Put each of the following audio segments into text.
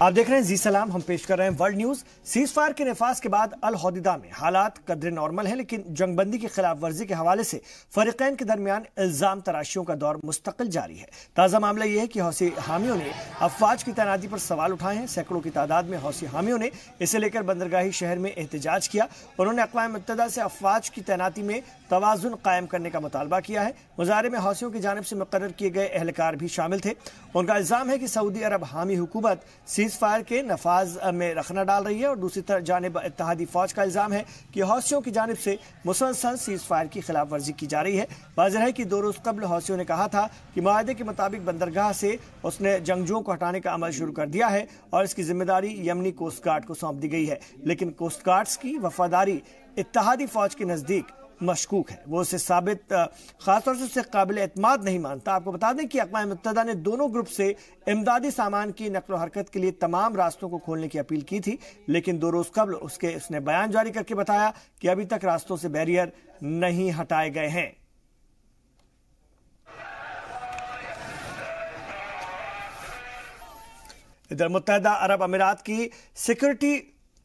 आप देख रहे हैं जी सलाम। हम पेश कर रहे हैं वर्ल्ड न्यूज। सीज फायर के नफाज के बाद अल हौदिदा में हालात कदरे नॉर्मल हैं, लेकिन जंगबंदी की खिलाफ वर्जी के हवाले से फरीकैन के दरमियान इल्जाम तराशियों का दौर मुस्तकिल जारी है। ताज़ा मामला यह है कि हौसी हामियों ने अफवाज की तैनाती पर सवाल उठाए हैं। सैकड़ों की तादाद में हौसी हामियों ने इसे लेकर बंदरगाही शहर में एहतजाज किया। उन्होंने अक़वाम मुत्तहिदा से अफवाज की तैनाती में तवाज़ुन कायम करने का मुतालबा किया है। मुजाहरे में हौसियों की जानिब से मुकर्रर किए गए एहलकार भी शामिल थे। उनका इल्जाम है कि सऊदी अरब हामी हुकूमत सीज फायर के नफाज में रखना डाल रही है और दूसरी तरफ जानिब इत्तेहादी फौज का इल्जाम है कि हौसियों की जानिब से मुसलसल सीज फायर की खिलाफ वर्जी की जा रही है। वाज़ेह है कि 2 रोज कबल हौसियों ने कहा था कि मुआहदे के मुताबिक बंदरगाह से उसने जंगजुओं को हटाने का अमल शुरू कर दिया है और इसकी जिम्मेदारी यमनी कोस्ट गार्ड को सौंप दी गई है, लेकिन कोस्ट गार्ड्स की वफादारी इत्तेहादी फौज के नजदीक मशकूक है। वो उसे साबित खासतौर से उससे काबिल एतमाद नहीं मानता। आपको बता दें कि अक़वाम मुत्तहिदा ने दोनों ग्रुप से इमदादी सामान की नकलो हरकत के लिए तमाम रास्तों को खोलने की अपील की थी, लेकिन 2 रोज कबल उसने बयान जारी करके बताया कि अभी तक रास्तों से बैरियर नहीं हटाए गए हैं। इधर मुत्तहिदा अरब अमीरात की सिक्योरिटी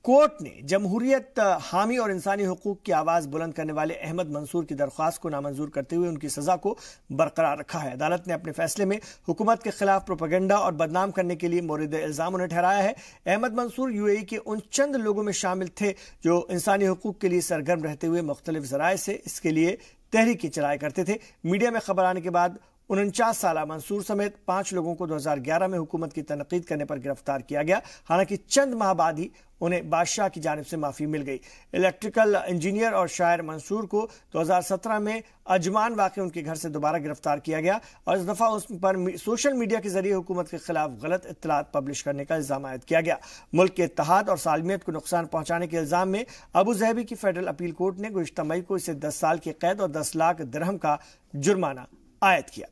कोर्ट ने जमहूरियत हामी और इंसानी हुकूक की आवाज़ बुलंद करने वाले अहमद मंसूर की दरख्वास्त को नामंजूर करते हुए उनकी सज़ा को बरकरार रखा है। अदालत ने अपने फैसले में हुकूमत के खिलाफ प्रोपेगेंडा और बदनाम करने के लिए मोरिद इल्ज़ाम उन्हें ठहराया है। अहमद मंसूर यूएई के उन चंद लोगों में शामिल थे जो इंसानी हुकूक के लिए सरगर्म रहते हुए मुख्तलिफ ज़राए से इसके लिए तहरीकें चलाया करते थे। मीडिया में खबर आने के बाद 49 साल मंसूर समेत 5 लोगों को 2011 में हुकूमत की तनकीद करने पर गिरफ्तार किया गया। हालांकि चंद माह बाद ही उन्हें बादशाह की जानिब से माफी मिल गई। इलेक्ट्रिकल इंजीनियर और शायर मंसूर को 2017 में अजमान वाक़े उनके घर से दोबारा गिरफ्तार किया गया और इस दफा उस पर सोशल मीडिया के जरिए हुकूमत के खिलाफ गलत इत्तलात पब्लिश करने का इल्जाम आयद किया गया। मुल्क के इत्तेहाद और सालमियत को नुकसान पहुंचाने के इल्जाम में अबू ज़हबी की फेडरल अपील कोर्ट ने गुज़िश्ता मई को इसे 10 साल की कैद और 10 लाख दिरहम का जुर्माना आयद किया।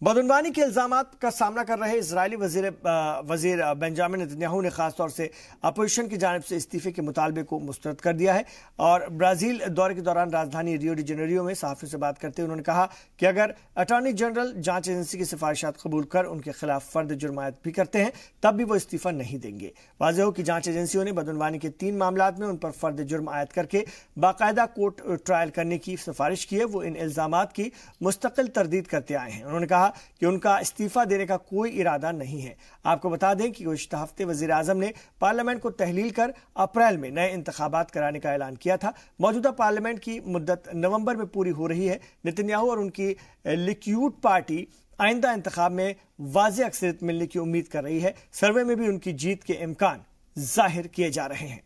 बदउनवानी के इल्जामात का सामना कर रहे इजरायली वजीर बेंजामिन नेतन्याहू ने खासतौर से अपोजिशन की जानिब से इस्तीफे के मुतालबे को मुस्तरद कर दिया है और ब्राजील दौरे के दौरान राजधानी रियो डी जेनेरियो में सहाफ़ियों से बात करते हुए उन्होंने कहा कि अगर अटॉर्नी जनरल जांच एजेंसी की सिफारिशात कबूल कर उनके खिलाफ फर्द जुर्मायत भी करते हैं तब भी वो इस्तीफा नहीं देंगे। वाज़ेह हो कि जांच एजेंसियों ने बदउनवानी के 3 मामलात में उन पर फर्द जुर्म आयद करके बाकायदा कोर्ट ट्रायल करने की सिफारिश की है। वो इन इल्जामात की मुस्तकिल तरदीद करते आए हैं। उन्होंने कहा कि उनका इस्तीफा देने का कोई इरादा नहीं है। आपको बता दें कि गुज़िश्ता हफ्ते वज़ीर आज़म ने पार्लियामेंट को तहलील कर अप्रैल में नए इंतखाबात कराने का ऐलान किया था। मौजूदा पार्लियामेंट की मुद्दत नवंबर में पूरी हो रही है। नेतन्याहू और उनकी लिक्यूड पार्टी आइंदा इंतखाब में वाज़ेह अक्सरियत मिलने की उम्मीद कर रही है। सर्वे में भी उनकी जीत के इम्कान जाहिर किए जा रहे हैं।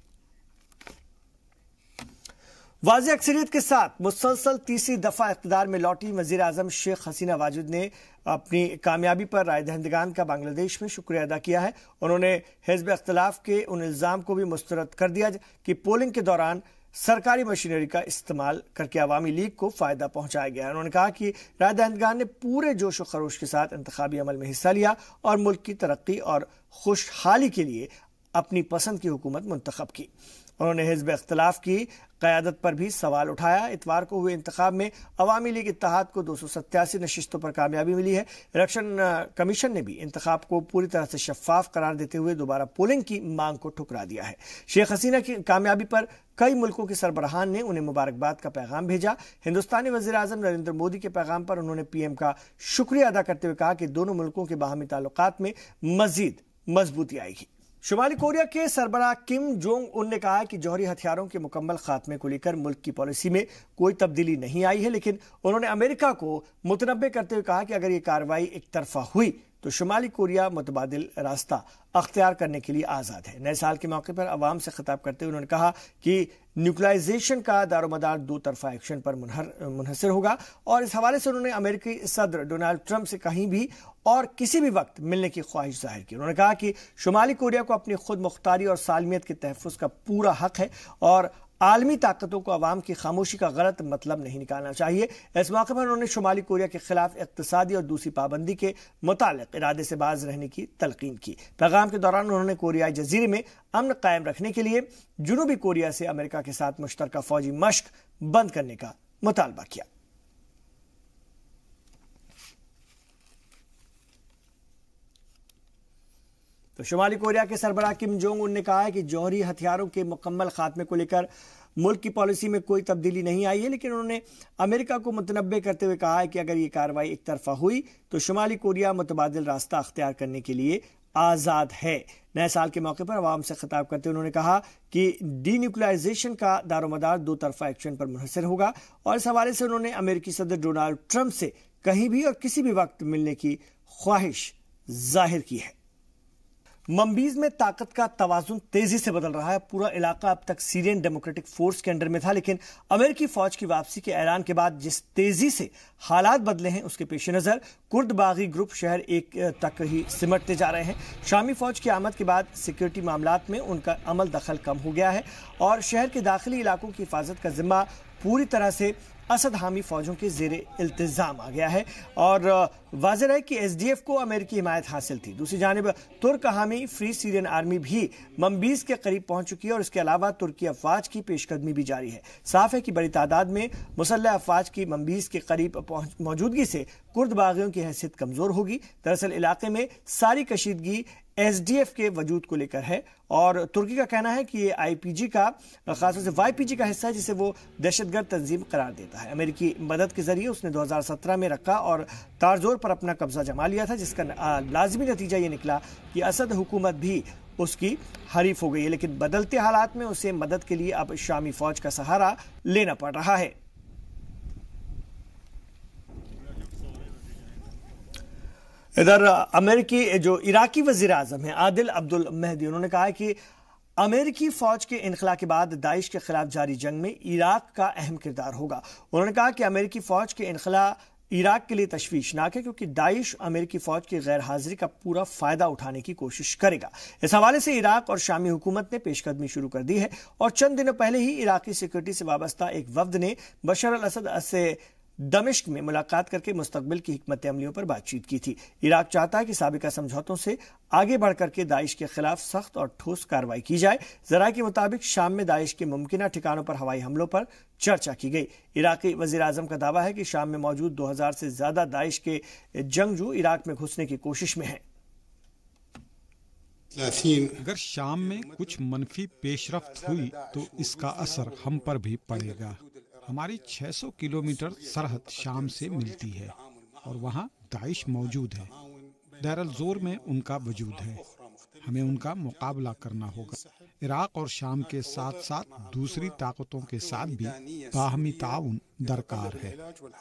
वाज़ेह अक्सरियत के साथ मुसलसल तीसरी दफा इक़्तिदार में लौटी वज़ीर आज़म शेख हसीना वाजिद ने अपनी कामयाबी पर राय दहिंदगान का बांग्लादेश में शुक्रिया अदा किया है। उन्होंने हिज़्ब इख्तिलाफ के उन इल्ज़ाम को भी मुस्तरद कर दिया कि पोलिंग के दौरान सरकारी मशीनरी का इस्तेमाल करके अवामी लीग को फायदा पहुंचाया गया। उन्होंने कहा कि राय दहिंदगान ने पूरे जोश व खरोश के साथ इंतखाबी अमल में हिस्सा लिया और मुल्क की तरक्की और खुशहाली के लिए अपनी पसंद की हुकूमत मुंतखब की। उन्होंने हिज़्ब इख्तिलाफ की क़यादत पर भी सवाल उठाया। इतवार को हुए इंतखाब में अवामी लीग इत्तेहाद को 287 नशिस्तों पर कामयाबी मिली है। इलेक्शन कमीशन ने भी इंतखाब को पूरी तरह से शफाफ करार देते हुए दोबारा पोलिंग की मांग को ठुकरा दिया है। शेख हसीना की कामयाबी पर कई मुल्कों के सरबराहान ने उन्हें मुबारकबाद का पैगाम भेजा। हिंदुस्तानी वज़ीर आज़म नरेंद्र मोदी के पैगाम पर उन्होंने पीएम का शुक्रिया अदा करते हुए कहा कि दोनों मुल्कों के बाहमी ताल्लुकात में मजीद मजबूती आएगी। शुमाली कोरिया के सरबराह किम जोंग उन ने कहा कि जौहरी हथियारों के मुकम्मल खात्मे को लेकर मुल्क की पॉलिसी में कोई तब्दीली नहीं आई है, लेकिन उन्होंने अमेरिका को मुतनब्बे करते हुए कहा कि अगर ये कार्रवाई एक तरफा हुई तो शुमाली कोरिया मुतबादिल रास्ता अख्तियार करने के लिए आज़ाद है। नए साल के मौके पर अवाम से खिताब करते हुए उन्होंने कहा कि न्यूक्लियराइजेशन का दारोमदार 2 तरफा एक्शन पर मुनहसर होगा और इस हवाले से उन्होंने अमेरिकी सदर डोनाल्ड ट्रंप से कहीं भी और किसी भी वक्त मिलने की ख्वाहिश जाहिर की। उन्होंने कहा कि शुमाली कोरिया को अपनी खुद मुख्तारी और सालमियत के तहफ़्फ़ुज़ का पूरा हक है और आलमी ताकतों को अवाम की खामोशी का गलत मतलब नहीं निकालना चाहिए। इस मौके पर उन्होंने शुमाली कोरिया के खिलाफ इक़्तिसादी और दूसरी पाबंदी के मुतालिक इरादे से बाज रहने की तलकीन की। पैगाम के दौरान उन्होंने कोरियाई जजीरे में अमन कायम रखने के लिए जनूबी कोरिया से अमेरिका के साथ मुश्तरका फौजी मश्क बंद करने का मुतालबा किया। तो शुमाली कोरिया के सरबराह किम जोंग उन ने कहा है कि जौहरी हथियारों के मुकम्मल खात्मे को लेकर मुल्क की पॉलिसी में कोई तब्दीली नहीं आई है, लेकिन उन्होंने अमेरिका को मुतनब्बे करते हुए कहा है कि अगर ये कार्रवाई एक तरफा हुई तो शुमाली कोरिया मुतबादिल रास्ता अख्तियार करने के लिए आज़ाद है। नए साल के मौके पर अवाम से खिताब करते हुए उन्होंने कहा कि डीन्यूक्लियराइजेशन का दारोमदार दो तरफा एक्शन पर मुनहसर होगा, और इस हवाले से उन्होंने अमेरिकी सदर डोनाल्ड ट्रंप से कहीं भी और किसी भी वक्त मिलने की ख्वाहिश जाहिर की है। मंबीज में ताकत का तवाजुन तेजी से बदल रहा है। पूरा इलाका अब तक सीरियन डेमोक्रेटिक फोर्स के अंडर में था, लेकिन अमेरिकी फौज की वापसी के ऐलान के बाद जिस तेजी से हालात बदले हैं उसके पेश नजर कुर्द बागी ग्रुप शहर एक तक ही सिमटते जा रहे हैं। शामी फौज की आमद के बाद सिक्योरिटी मामलात में उनका अमल दखल कम हो गया है और शहर के दाखिली इलाकों की हिफाजत का जिम्मा पूरी तरह से असद हामी फौजों के जेरे इल्तिजाम आ गया है और वाज़ेह है कि एसडीएफ को अमेरिकी हिमायत हासिल थी। दूसरी जानिब तुर्क हामी फ्री सीरियन आर्मी भी मंबीज के करीब पहुंच चुकी है और इसके अलावा तुर्की अफवाज की पेशकदमी भी जारी है। साफ है कि बड़ी तादाद में मुसल्लह अफवाज की मंबीज के करीब मौजूदगी से कुर्द बागियों की हैसियत कमजोर होगी। दरअसल इलाके में सारी कशीदगी एसडीएफ के वजूद को लेकर है और तुर्की का कहना है कि ये आईपीजी का खासतौर से वाईपीजी का हिस्सा है जिसे वो दहशतगर्द तंजीम करार देता है। अमेरिकी मदद के जरिए उसने 2017 में रखा और तारजोर पर अपना कब्जा जमा लिया था, जिसका लाजमी नतीजा ये निकला कि असद हुकूमत भी उसकी हरीफ हो गई है, लेकिन बदलते हालात में उसे मदद के लिए अब शामी फौज का सहारा लेना पड़ रहा है। इधर अमेरिकी जो इराकी वजीर आजम है आदिल अब्दुल महदी, उन्होंने कहा है कि अमेरिकी फौज के इनखला के बाद दाइश के खिलाफ जारी जंग में इराक का अहम किरदार होगा। उन्होंने कहा कि अमेरिकी फौज के इनखला इराक के लिए तशवीशनाक है क्योंकि दाइश अमेरिकी फौज की गैर हाजिरी का पूरा फायदा उठाने की कोशिश करेगा। इस हवाले से इराक और शामी हुकूमत ने पेशकदमी शुरू कर दी है और चंद दिनों पहले ही इराकी सिक्योरिटी से वाबस्ता एक वफ्द ने बशर अल असद से दमिश्क में मुलाकात करके मुस्तकबिल की हिकमत अमलियों पर बातचीत की थी। इराक चाहता है कि साबिका समझौतों से आगे बढ़ करके दाइश के खिलाफ सख्त और ठोस कार्रवाई की जाए। ज़राए के मुताबिक शाम में दाइश के मुमकिना ठिकानों पर हवाई हमलों पर चर्चा की गई। इराकी वजीर आजम का दावा है कि शाम में मौजूद 2000 से ज्यादा दाइश के जंगजू इराक में घुसने की कोशिश में हैं। अगर शाम में कुछ मनफी पेशरफ्त हुई तो इसका असर हम पर भी पड़ेगा। हमारी 600 किलोमीटर सरहद शाम से मिलती है और वहाँ दाइश मौजूद है। देर अल ज़ोर में उनका वजूद है, हमें उनका मुकाबला करना होगा। इराक और शाम के साथ साथ दूसरी ताकतों के साथ भी बाहमी ताउन दरकार है।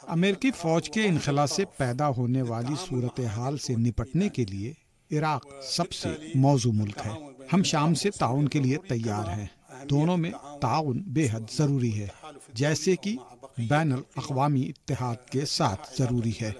अमेरिकी फौज के इनखला से पैदा होने वाली सूरत हाल से निपटने के लिए इराक सबसे मौजू मुल्क है। हम शाम से ताउन के लिए तैयार हैं। दोनों में ताउन बेहद जरूरी है, जैसे कि बैनुल अक़वामी इत्तेहाद के साथ जरूरी है।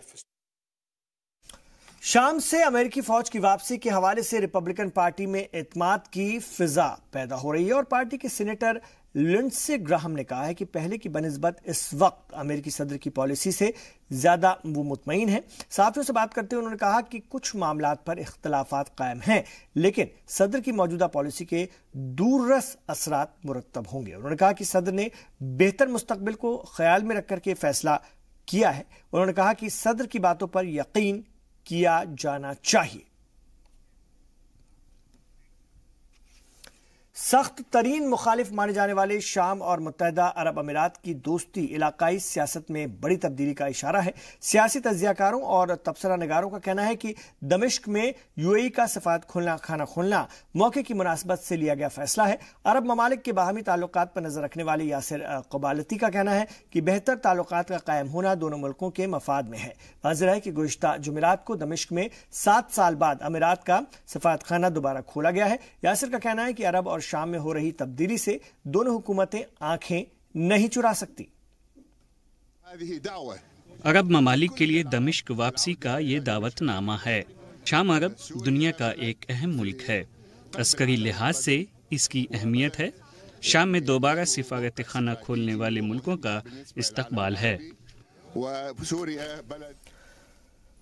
शाम से अमेरिकी फौज की वापसी के हवाले से रिपब्लिकन पार्टी में एतमाद की फिजा पैदा हो रही है और पार्टी के सीनेटर लिंडसे ग्राहम ने कहा है कि पहले की बनिस्बत इस वक्त अमेरिकी सदर की पॉलिसी से ज्यादा वो मुतमईन है। साथियों से बात करते हुए उन्होंने कहा कि कुछ मामलात पर इख्तलाफात कायम हैं, लेकिन सदर की मौजूदा पॉलिसी के दूररस असरात मुरत्तब होंगे। उन्होंने कहा कि सदर ने बेहतर मुस्तकबिल को ख्याल में रख करके फैसला किया है। उन्होंने कहा कि सदर की बातों पर यकीन किया जाना चाहिए। सख्त तरीन मुखालिफ माने जाने वाले शाम और मुत्तहदा अरब अमीरात की दोस्ती इलाकाई सियासत में बड़ी तब्दीली का इशारा है। सियासी तज्जियाकारों और तबसरा नगारों का कहना है कि दमिश्क में यूएई का सफारत खाना खोलना मौके की मुनासबत से लिया गया फैसला है। अरब ममालिक के बाहमी ताल्लुकात पर नजर रखने वाले यासिर क़बालती का कहना है कि बेहतर ताल्लुकात का कायम होना दोनों मुल्कों के मफाद में है। वाज़ेह है कि गुज़िश्ता जुमेरात को दमिश्क में 7 साल बाद अमीरात का सफारत खाना दोबारा खोला गया है। यासिर का कहना है कि अरब और शाम में हो रही तब्दीली से दोनों हुकूमतें आंखें नहीं चुरा सकती। अरब ममालिक के लिए दमिश्क वापसी का ये दावतनामा है। शाम अरब दुनिया का एक अहम मुल्क है। अस्करी लिहाज से इसकी अहमियत है। शाम में दोबारा सिफारत खाना खोलने वाले मुल्कों का इस्तकबाल है।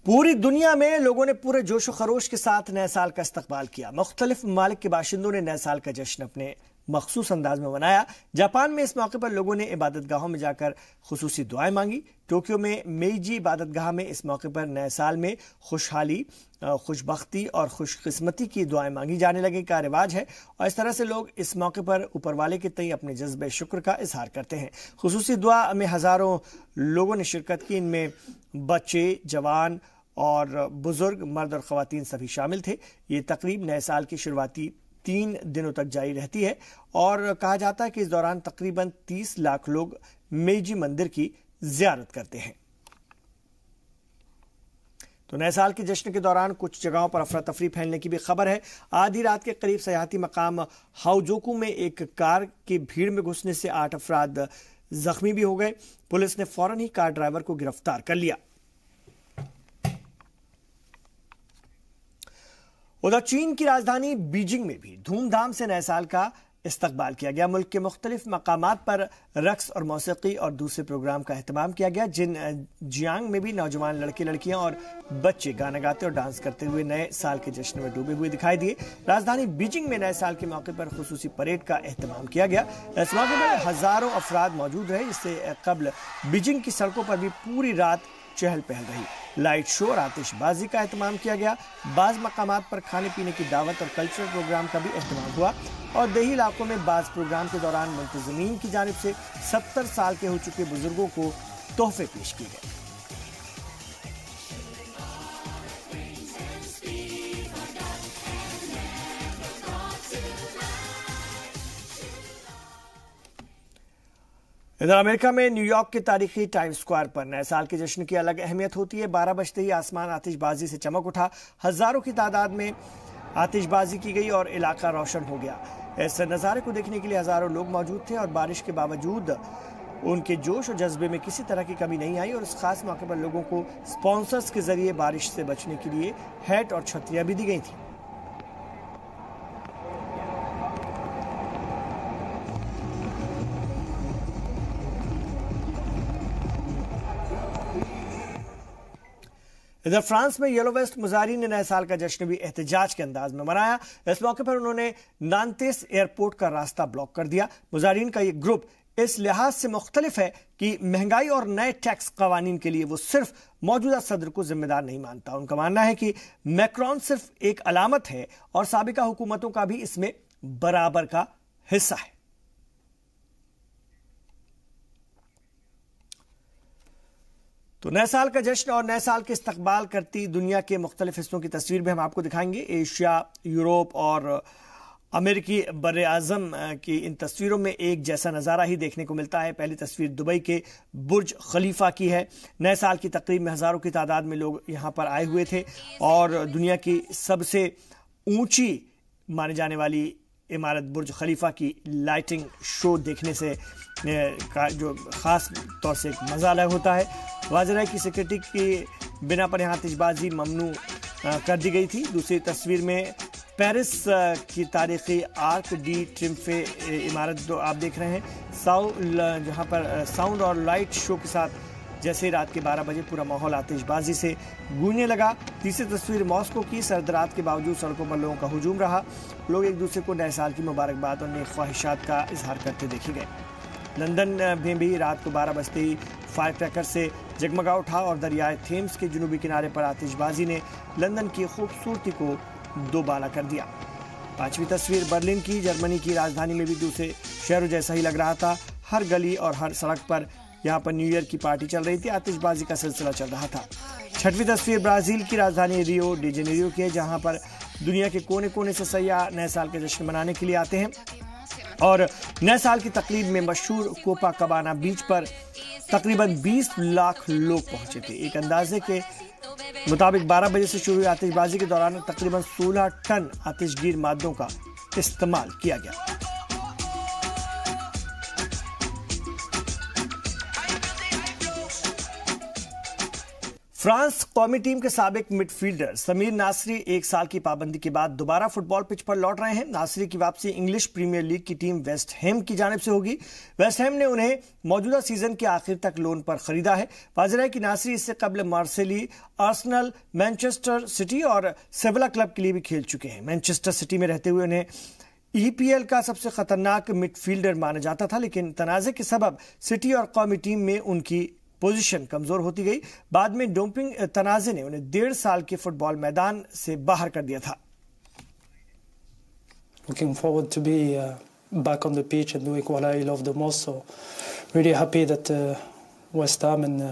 पूरी दुनिया में लोगों ने पूरे जोश व खरोश के साथ नए साल का इस्तकबाल किया। मुख्तलिफ ममालिक के बाशिंदों ने नए साल का जश्न अपने मखसूस अंदाज में मनाया। जापान में इस मौके पर लोगों ने इबादत गाहों में जाकर खुसूसी दुआएं मांगी। टोक्यो में मेइजी इबादत गाह में इस मौके पर नए साल में खुशहाली, खुशबख्ती और खुशकिस्मती की दुआएं मांगी जाने लगे का रिवाज है और इस तरह से लोग इस मौके पर ऊपर वाले के तई अपने जज्बे शुक्र का इजहार करते हैं। खुसूसी दुआ में हजारों लोगों ने शिरकत की। इनमें बच्चे, जवान और बुजुर्ग, मर्द और खवातीन सभी शामिल थे। ये तकरीब नए साल की शुरुआती 3 दिनों तक जारी रहती है और कहा जाता है कि इस दौरान तकरीबन 30 लाख लोग मेइजी मंदिर की जियारत करते हैं। तो नए साल के जश्न के दौरान कुछ जगहों पर अफरा तफरी फैलने की भी खबर है। आधी रात के करीब सयाहती मकाम हाउजोकू में एक कार की भीड़ में घुसने से 8 अफराद जख्मी भी हो गए। पुलिस ने फौरन ही कार ड्राइवर को गिरफ्तार कर लिया। उधर चीन की राजधानी बीजिंग में भी धूमधाम से नए साल का इस्तकबाल किया गया। मुल्क के मुख्तलिफ मकामात पर रक्स और मौसीकी और दूसरे प्रोग्राम का एहतमाम किया गया। जियांग में भी नौजवान लड़के लड़कियां और बच्चे गाना गाते और डांस करते हुए नए साल के जश्न में डूबे हुए दिखाई दिए। राजधानी बीजिंग में नए साल के मौके पर खुसूसी परेड का एहतमाम किया गया। इस मौके पर हजारों अफराद मौजूद रहे। इससे कबल बीजिंग की सड़कों पर भी पूरी रात चहल पहल रही। लाइट शो और आतिशबाजी का एहतमाम किया गया। बाज मकामात पर खाने पीने की दावत और कल्चरल प्रोग्राम का भी एहतमाम हुआ और देही इलाकों में बाज प्रोग्राम के दौरान मुंतज़मीन की जानिब से 70 साल के हो चुके बुजुर्गों को तोहफे पेश किए गए। इधर अमेरिका में न्यूयॉर्क के तारीखी टाइम स्क्वायर पर नए साल के जश्न की अलग अहमियत होती है। 12 बजते ही आसमान आतिशबाजी से चमक उठा। हजारों की तादाद में आतिशबाजी की गई और इलाका रोशन हो गया। इस नज़ारे को देखने के लिए हजारों लोग मौजूद थे और बारिश के बावजूद उनके जोश और जज्बे में किसी तरह की कमी नहीं आई और इस खास मौके पर लोगों को स्पॉन्सर्स के जरिए बारिश से बचने के लिए हैट और छतरियां भी दी गई थी। इधर फ्रांस में येलो वेस्ट मुजाहिरीन ने नए साल का जश्न भी एहतजाज के अंदाज में मनाया। इस मौके पर उन्होंने नांतेस एयरपोर्ट का रास्ता ब्लॉक कर दिया। मुजाहिरीन का ये ग्रुप इस लिहाज से मुख्तलिफ है कि महंगाई और नए टैक्स कवानीन के लिए वो सिर्फ मौजूदा सदर को जिम्मेदार नहीं मानता। उनका मानना है कि मैक्रोन सिर्फ एक अलामत है और साबिका हुकूमतों का भी इसमें बराबर का हिस्सा है। तो नए साल का जश्न और नए साल के इस्तकबाल करती दुनिया के मुख्तलिफ हिस्सों की तस्वीर भी हम आपको दिखाएंगे। एशिया, यूरोप और अमेरिकी बर आज़म की इन तस्वीरों में एक जैसा नज़ारा ही देखने को मिलता है। पहली तस्वीर दुबई के बुर्ज खलीफा की है। नए साल की तकरीब में हज़ारों की तादाद में लोग यहाँ पर आए हुए थे और दुनिया की सबसे ऊंची माने जाने वाली इमारत बुर्ज खलीफा की लाइटिंग शो देखने से का जो ख़ास तौर से एक मज़ा अलग होता है। वाज़ेह है कि सिक्योरिटी की बिना पर यहाँ आतिशबाजी ममनू कर दी गई थी। दूसरी तस्वीर में पेरिस की तारीखी आर्क डी ट्रिम्फे इमारत जो आप देख रहे हैं, जहाँ पर साउंड और लाइट शो के साथ जैसे ही रात के 12 बजे पूरा माहौल आतिशबाजी से गूंजने लगा। तीसरी तस्वीर मॉस्को की। सर्द रात के बावजूद सड़कों पर लोगों का हुजूम रहा। लोग एक दूसरे को नए साल की मुबारकबाद और नेक ख्वाहिशात का इजहार करते देखे गए। लंदन में भी रात को 12 बजते ही फायर क्रैकर से जगमगा उठा और दरियाए थेम्स के जुनूबी किनारे पर आतिशबाजी ने लंदन की खूबसूरती को दोबाला कर दिया। पांचवी तस्वीर बर्लिन की। जर्मनी की राजधानी में भी दूसरे शहरों जैसा ही लग रहा था। हर गली और हर सड़क पर यहाँ पर न्यू ईयर की पार्टी चल रही थी। आतिशबाजी का सिलसिला चल रहा था। छठवीं तस्वीर ब्राजील की राजधानी रियो डी जेनेरियो की है, जहाँ पर दुनिया के कोने कोने से सयाह नए साल के जश्न मनाने के लिए आते हैं और नए साल की तकरीब में मशहूर कोपाकाबाना बीच पर तकरीबन 20 लाख लोग पहुंचे थे। एक अंदाजे के मुताबिक 12 बजे से शुरू हुई आतिशबाजी के दौरान तकरीबन 16 टन आतिशगीर मादों का इस्तेमाल किया गया। फ्रांस कौमी टीम के साबिक मिडफील्डर समीर नासरी 1 साल की पाबंदी के बाद दोबारा फुटबॉल पिच पर लौट रहे हैं। नासरी की वापसी इंग्लिश प्रीमियर लीग की टीम वेस्ट हैम की जानिब से होगी। वेस्ट हैम ने उन्हें मौजूदा सीजन के आखिर तक लोन पर खरीदा है। वाज़ेह है कि नासरी इससे कबल मार्सेली, आर्सेनल, मैनचेस्टर सिटी और सेविला क्लब के लिए भी खेल चुके हैं। मैनचेस्टर सिटी में रहते हुए उन्हें EPL کا سب سے خطرناک مڈ فیلڈر مانا جاتا تھا، لیکن تنازع کے سبب سٹی اور قومی ٹیم میں ان کی پوزیشن کمزور ہوتی گئی۔ بعد میں ڈوپنگ تنازع نے انہیں 1.5 سال کے فٹ بال میدان سے باہر کر دیا تھا۔ Looking forward to be back on the pitch and doing what I love the most. So really happy that West Ham and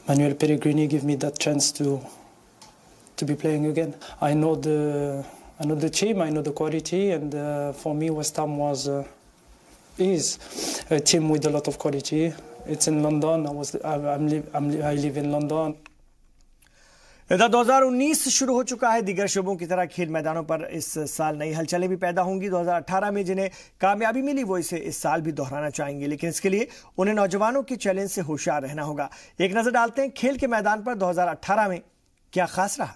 Manuel Pellegrini give me that chance to be playing again. I know the team, I know the quality, and for me West Ham is a team with a lot of quality. It's in London. I live in London. 2019 شروع ہو چکا ہے۔ دیگر شعبوں کی طرح کھیل میدانوں پر اس سال نئی ہلچلیں بھی پیدا ہوں گی۔ 2018 میں جنہیں کامیابی ملی وہ اسے اس سال بھی دہرانا چاہیں گے، لیکن اس کے لیے انہیں نوجوانوں کے چیلنج سے ہوشیار رہنا ہوگا۔ ایک نظر ڈالتے ہیں کھیل کے میدان پر 2018 میں کیا خاص رہا۔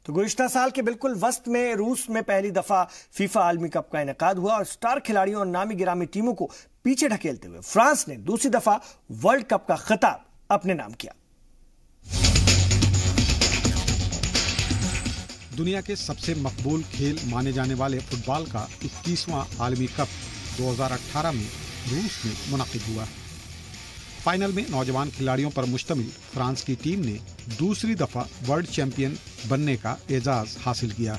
تو گزشتہ سال کے بالکل وسط میں روس میں پہلی دفعہ فیفا عالمی کپ کا انعقاد ہوا اور سٹار کھلاڑیوں اور نامی گرامی ٹیموں کو پیچھے ڈھکیلتے ہوئے فرانس نے دوسری دفعہ ورلڈ کپ کا خطاب اپنے نام کیا۔ دنیا کے سب سے مقبول کھیل مانے جانے والے فٹ بال کا 21واں عالمی کپ 2018 میں روس میں منعقد ہوا۔ فائنل میں نوجوان کھلاڑیوں پر مشتمل فرانس کی ٹیم نے دوسری دفعہ ورلڈ چیمپئن بننے کا اعزاز حاصل کیا۔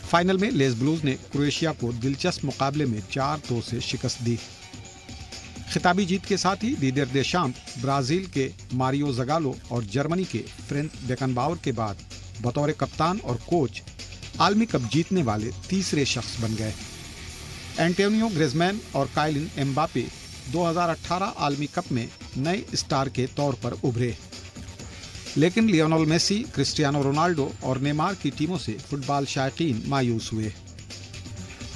فائنل میں لیز بلوز نے کروشیا کو دلچسپ مقابلے میں 4-2 سے شکست دی۔ خطابی جیت کے ساتھ ہی دیدر دیشامپ برازیل کے ماریو زگالو اور جرمنی کے فرینک بیکن باور کے بعد بطور کپتان اور کوچ عالمی کپ جیتنے والے تیسرے شخص بن گئے۔ اینٹونیو گریزمین اور کائلن ایمباپے 2018 عالمی کپ میں نئے اسٹار کے طور پر ابھرے، لیکن لیونل میسی، کرسٹیانو رونالڈو اور نیمار کی ٹیموں سے فٹ بال شائقین مایوس ہوئے۔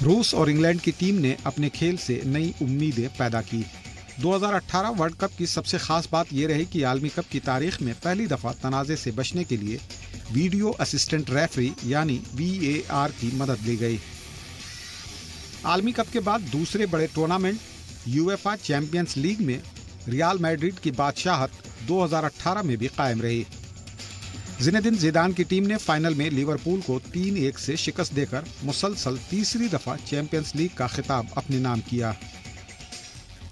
روس اور انگلینڈ کی ٹیم نے اپنے کھیل سے نئی امیدیں پیدا کی۔ 2018 ورلڈ کپ کی سب سے خاص بات یہ رہی کہ عالمی کپ کی تاریخ میں پہلی دفعہ تنازع سے بچنے کے لیے ویڈیو اسسٹنٹ ریفری یعنی VAR کی مدد لی گئی۔ عالمی کپ کے بعد دوسرے بڑے ٹورنامنٹ یویفا چیمپئنز لیگ میں ریال میڈرڈ کی بادشاہت 2018 میں بھی قائم رہی۔ زین الدین زیدان کی ٹیم نے فائنل میں لیورپول کو 3-1 سے شکست دے کر مسلسل تیسری دفعہ چیمپئنز لیگ کا خطاب اپنے نام کیا۔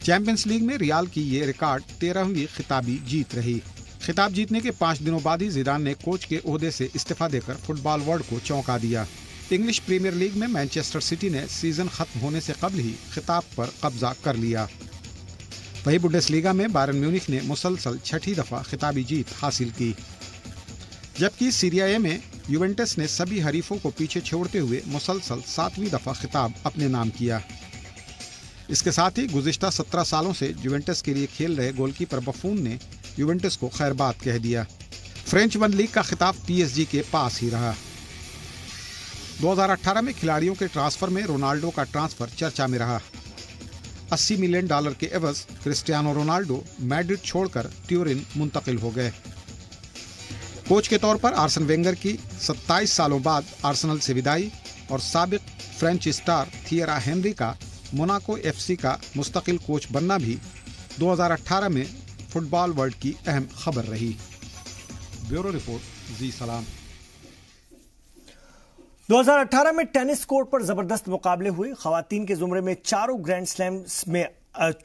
چیمپئنز لیگ میں ریال کی یہ ریکارڈ 13ویں خطابی جیت رہی۔ خطاب جیتنے کے 5 دنوں بعد ہی زیدان نے کوچ کے عہدے سے استعفیٰ دے کر فٹ بال ورلڈ کو چونکا دیا۔ انگلش پریمیئر لیگ میں مانچسٹر سٹی نے سیزن ختم ہونے سے قبل ہی خطاب پر قبضہ کر لیا۔ وہی بنڈس لیگا میں بائرن میونخ نے مسلسل 6ٹھی دفعہ خطابی جیت حاصل کی، جبکہ سیری اے میں یوونٹس نے سبھی حریفوں کو پیچھے چھوڑتے ہوئے مسلسل 7ویں دفعہ خطاب اپنے نام کیا۔ اس کے ساتھ ہی گزشتہ 17 سالوں سے یوونٹس کے لیے کھیل رہے گول کیپر بفون نے یوونٹس کو خیر بات کہہ دیا۔ فرینچ 1 لیگ کا خطاب PSG کے پاس ہی رہا۔ 2018 میں کھلاڑیوں کے ٹرانسفر میں رونالڈو کا ٹرانسفر چرچا میں رہا۔ $80 ملین کے عوض کرسٹیانو رونالڈو میڈرڈ چھوڑ کر ٹیورن منتقل ہو گئے۔ کوچ کے طور پر آرسن وینگر کی 27 سالوں بعد آرسنل سے وداعی اور سابق فرینچ اسٹار تھیرا ہنری کا موناکو FC کا مستقل کوچ بننا بھی 2018 میں فٹ بال ورلڈ کی اہم خبر رہی۔ بیورو رپورٹ، زی سلام۔ 2018 میں ٹینس کورٹ پر زبردست مقابلے ہوئے۔ خواتین کے زمرے میں 4 گرینڈ سلیمز میں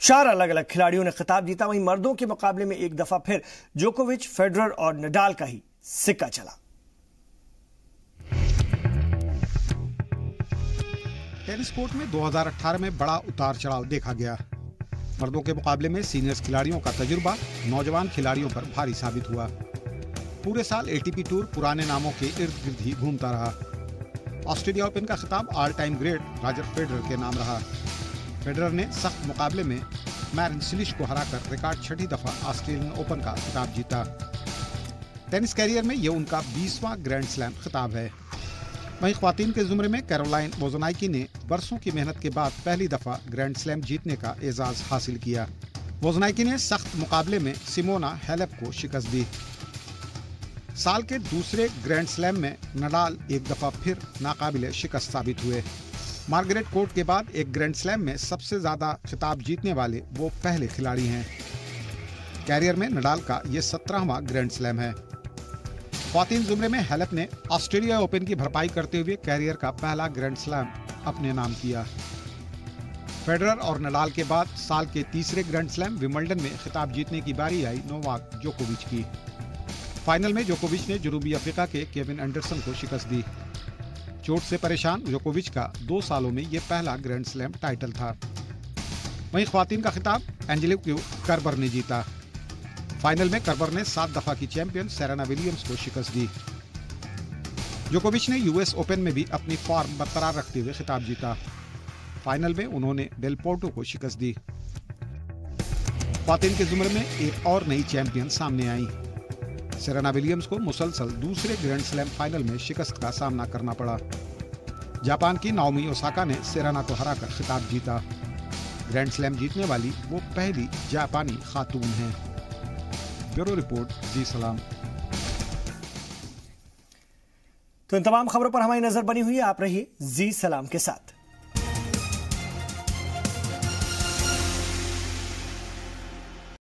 4 الگ الگ کھلاڑیوں نے خطاب جیتا۔ وہیں مردوں کے مقابلے میں ایک دفعہ پھر جوکووچ، فیڈرر اور نڈال کا ہی سکہ چلا۔ ٹینس کورٹ میں 2018 میں بڑا اتار چڑھاؤ دیکھا گیا۔ مردوں کے مقابلے میں سینئرز کھلاڑیوں کا تجربہ نوجوان کھلاڑیوں پر بھاری ثابت ہوا۔ پورے سال ATP ٹور پرانے ناموں کے ارد گرد ہی گھومتا رہا۔ آسٹریلیا اوپن کا خطاب all time great Roger Federer کے نام رہا۔ فیڈرر نے سخت مقابلے میں میرن سلش کو ہرا کر ریکارڈ 6ٹھی دفعہ آسٹریلین اوپن کا خطاب جیتا۔ ٹینس کیریئر میں یہ ان کا 20واں گرینڈ سلیم خطاب ہے۔ وہیں خواتین کے زمرے میں کیرولائن ووزنائکی نے برسوں کی محنت کے بعد پہلی دفعہ گرینڈ سلیم جیتنے کا اعزاز حاصل کیا۔ ووزنائکی نے سخت مقابلے میں سیمونا ہیلیپ کو شکست دی۔ سال کے دوسرے گرینڈ سلیم میں نڈال ایک دفعہ پھر ناقابل شکست ثابت ہوئے۔ मार्गरेट कोर्ट के बाद एक ग्रैंड स्लैम में सबसे ज्यादा खिताब जीतने वाले वो पहले खिलाड़ी हैं। कैरियर में नडाल का ये 17वां ग्रैंड स्लैम है। ख्वातीन जुमरे में हेलेप ने ऑस्ट्रेलिया ओपन की भरपाई करते हुए कैरियर का पहला ग्रैंड स्लैम अपने नाम किया। फेडरर और नडाल के बाद साल के तीसरे ग्रैंड स्लैम विंबलडन में खिताब जीतने की बारी आई नोवाक जोकोविच की। फाइनल में जोकोविच ने जनूबी अफ्रीका के केविन एंडरसन को शिकस्त दी। चोट से परेशान जोकोविच का 2 सालों में ये पहला ग्रैंड स्लैम टाइटल था। वहीं ख्वातीन का खिताब एंजेलिक कर्बर ने जीता। फाइनल में कर्बर ने 7 दफा की चैंपियन सेरेना विलियम्स को शिकस्त दी। जोकोविच ने यूएस ओपन में भी अपनी फॉर्म बरकरार रखते हुए खिताब जीता। फाइनल में उन्होंने डेल पोर्टो को शिकस्त दी। ख्वातीन के जुमरे में एक और नई चैंपियन सामने आई। सेरेना विलियम्स को मुसलसल दूसरे ग्रैंड स्लैम फाइनल में शिकस्त का सामना करना पड़ा। जापान की नाओमी ओसाका ने सेरेना को हराकर खिताब जीता। ग्रैंड स्लैम जीतने वाली वो पहली जापानी खातून हैं। ब्यूरो रिपोर्ट, जी सलाम। तो इन तमाम खबरों पर हमारी नजर बनी हुई है। आप रहिए जी सलाम के साथ।